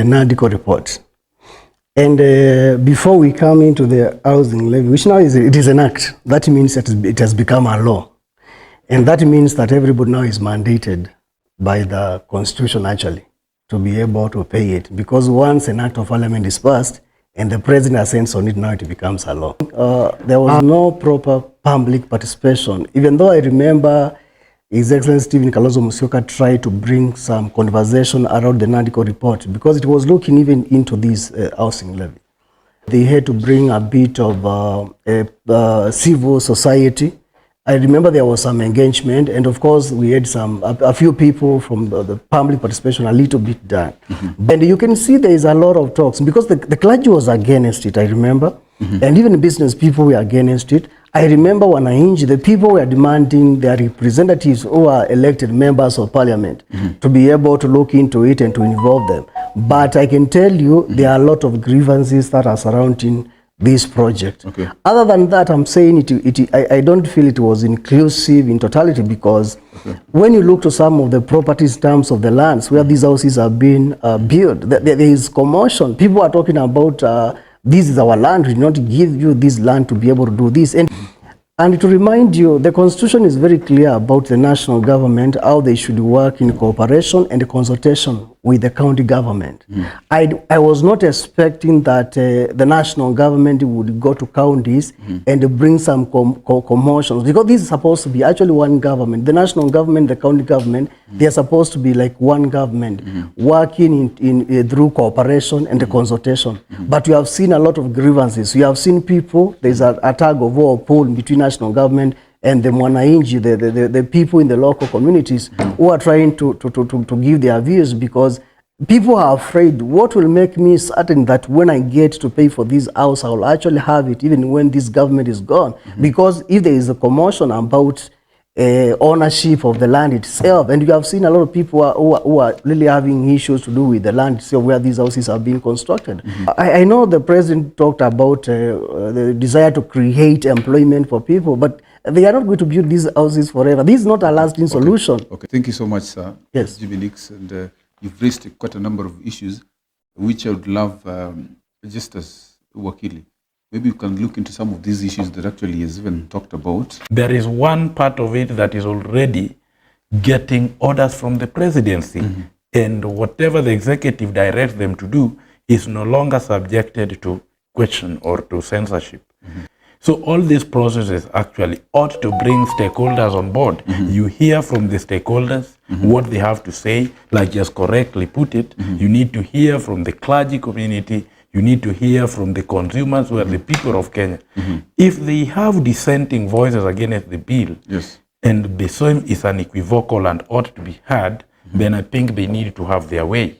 NADCO report. And before we come into the housing levy, which now it is an act, that means that it has become a law. And that means that everybody now is mandated by the constitution actually to be able to pay it. Because once an act of parliament is passed and the president assents on it, now it becomes a law. There was no proper public participation, even though I remember His Excellency Stephen Kalonzo Musyoka tried to bring some conversation around the NADCO report because it was looking even into this housing levy. They had to bring a bit of civil society. I remember there was some engagement, and of course we had a few people from the public participation a little bit done. And you can see there is a lot of talks because the clergy was against it, I remember, and even business people were against it. I remember wananchi, the people were demanding their representatives who are elected members of parliament to be able to look into it and to involve them. But I can tell you there are a lot of grievances that are surrounding this project. Okay. Other than that, I'm saying I don't feel it was inclusive in totality because when you look to some of the properties in terms of the lands where these houses are being built, there is commotion. People are talking about this is our land, we did not give you this land to be able to do this. And to remind you, the constitution is very clear about the national government, how they should work in cooperation and consultation with the county government. I was not expecting that the national government would go to counties and bring some commotions, because this is supposed to be actually one government. The national government, the county government, they are supposed to be like one government, working through cooperation and consultation. But you have seen a lot of grievances. You have seen people, there's a tug of war pull between national government and the mwananchi, the people in the local communities who are trying to give their views, because people are afraid what will make me certain that when I get to pay for this house, I will actually have it even when this government is gone. Because if there is a commotion about ownership of the land itself, and you have seen a lot of people who are really having issues to do with the land itself where these houses are being constructed. I know the president talked about the desire to create employment for people, but they are not going to build these houses forever. This is not a lasting solution. Okay, thank you so much, sir. Yes. Jiminix, and you've raised quite a number of issues, which I would love, just as Wakili, maybe you can look into some of these issues that actually is even talked about. There is one part of it that is already getting orders from the presidency, and whatever the executive directs them to do is no longer subjected to question or to censorship. So all these processes actually ought to bring stakeholders on board. You hear from the stakeholders what they have to say, like just correctly put it. You need to hear from the clergy community. You need to hear from the consumers, who are the people of Kenya. If they have dissenting voices against the bill, and the same is unequivocal and ought to be heard, then I think they need to have their way.